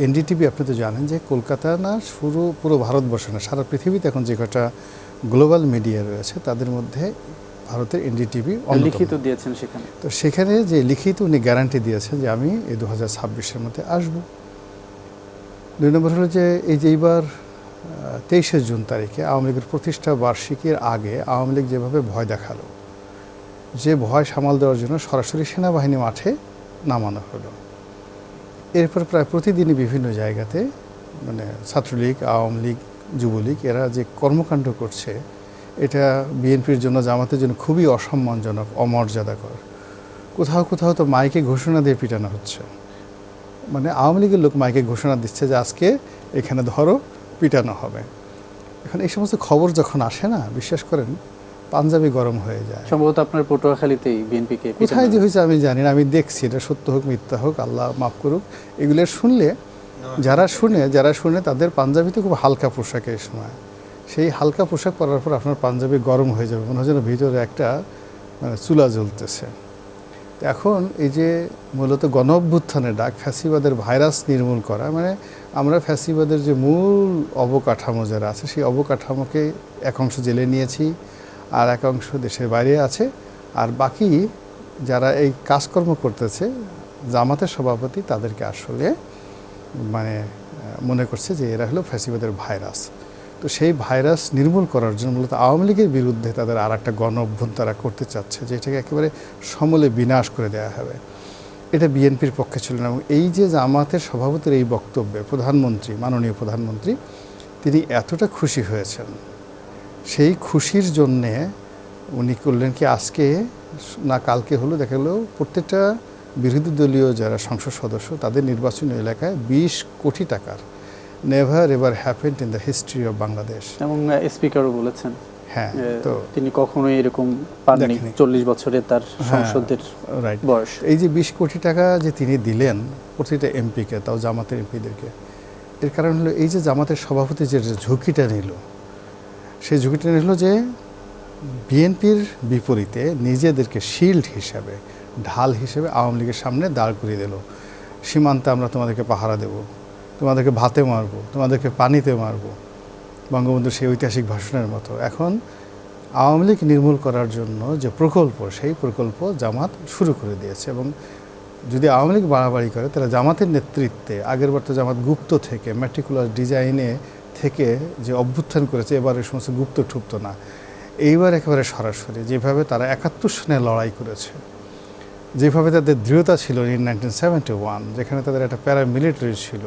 NDTV আপনি তো জানেন যে কলকাতা না পুরো ভারতবর্ষ না, সারা পৃথিবীতে এখন যে কটা গ্লোবাল মিডিয়া রয়েছে তাদের মধ্যে ভারতের এনডিটিভি লিখিত দিয়েছেন সেখানে। তো সেখানে যে লিখিত উনি গ্যারান্টি দিয়েছেন যে আমি এই 2026-এর মধ্যে আসব। 2 নম্বর হলো যে এই যে এইবার 23শে জুন তারিখে আওয়ামী লীগের প্রতিষ্ঠা বার্ষিকীর আগে আওয়ামী লীগ যেভাবে ভয় দেখালো, যে ভয় সামাল দেওয়ার জন্য সরাসরি সেনাবাহিনী মাঠে নামানো হলো। এরপর প্রায় প্রতিদিনই বিভিন্ন জায়গাতে মানে ছাত্রলীগ, আওয়ামী লীগ, যুবলীগ এরা যে কর্মকাণ্ড করছে এটা বিএনপির জন্য, জামাতের জন্য খুবই অসম্মানজনক, অমর্যাদাকর। কোথাও কোথাও তো মাইকে ঘোষণা দিয়ে পিটানো হচ্ছে, মানে আওয়ামী লীগের লোক মাইকে ঘোষণা দিচ্ছে যে আজকে এখানে ধরো পিটানো হবে। এখন এই সমস্ত খবর যখন আসে না, বিশ্বাস করেন পাঞ্জাবি গরম হয়ে যায়। সম্ভবত আপনার পটুয়াখালীতেই বিএনপিকে কোথায় যে হয়েছে আমি জানি না, আমি দেখছি, এটা সত্য হোক মিথ্যা হোক আল্লাহ মাফ করুক। এগুলো শুনলে যারা শুনে তাদের পাঞ্জাবিতে খুব হালকা পোশাক এই সময়, সেই হালকা পোশাক পরার পর আপনার পাঞ্জাবি গরম হয়ে যাবে, মনে হয় যেন ভিতরে একটা মানে চুলা জ্বলতেছে। এখন এই যে মূলত গণ অভ্যুত্থানের ডাক, ফ্যাসিবাদের ভাইরাস নির্মূল করা, মানে আমরা ফ্যাসিবাদের যে মূল অবকাঠামো যারা আছে সেই অবকাঠামোকে এক অংশ জেলে নিয়েছি, আর এক অংশ দেশের বাইরে আছে, আর বাকি যারা এই কাজকর্ম করতেছে জামাতের সভাপতি তাদেরকে আসলে মানে মনে করছে যে এরা হলো ফ্যাসিবাদের ভাইরাস। তো সেই ভাইরাস নির্মূল করার জন্য মূলত আওয়ামী লীগের বিরুদ্ধে তাদের আর একটা গণ অভ্যুত্থান তারা করতে চাচ্ছে, যেটাকে একেবারে সমূলে বিনাশ করে দেওয়া হবে। এটা বিএনপির পক্ষে ছিল না। এবং এই যে জামাতের সভাপতির এই বক্তব্যে প্রধানমন্ত্রী, মাননীয় প্রধানমন্ত্রী তিনি এতটা খুশি হয়েছেন, সেই খুশির জন্যে উনি করলেন কি আজকে না কালকে হলো দেখা গেলো প্রত্যেকটা বিরোধী দলীয় যারা সংসদ সদস্য তাদের নির্বাচনী এলাকায় 20 কোটি টাকার never ever happened in the history of Bangladesh. এবং স্পিকারও বলেছেন হ্যাঁ, তো তিনি কখনোই এরকম পাননি 40 বছরের তার সংসদের বয়স। এই যে 20 কোটি টাকা যে তিনি দিলেন প্রতিটা এমপিকে, তাও জামাতের এমপিদেরকে, এর কারণ হলো এই যে জামাতের সভাপতি যে ঝুঁকিটা নিল, সেই ঝুঁকিটা নিল যে বিএনপির বিপরীতে নিজেদেরকে শিল্ড হিসাবে, ঢাল হিসেবে আওয়ামী লীগের সামনে দাঁড় করিয়ে দিল। সীমান্তে আমরা তোমাদেরকে পাহারা দেব, তোমাদেরকে ভাতে মারব, তোমাদেরকে পানিতে মারব, বঙ্গবন্ধুর সেই ঐতিহাসিক ভাষণের মতো। এখন আওয়ামী লীগ নির্মূল করার জন্য যে প্রকল্প, সেই প্রকল্প জামাত শুরু করে দিয়েছে। এবং যদি আওয়ামী লীগ বাড়াবাড়ি করে তাহলে জামাতের নেতৃত্বে, আগেরবার তো জামাত গুপ্ত থেকে ম্যাট্রিকুলার ডিজাইনে থেকে যে অভ্যুত্থান করেছে, এবার এই সমস্ত গুপ্ত ঠুপ্ত না, এইবার একেবারে সরাসরি যেভাবে তারা 71 সনে লড়াই করেছে, যেভাবে তাদের দৃঢ়তা ছিল ইন 1971, যেখানে তাদের একটা প্যারামিলিটারি ছিল,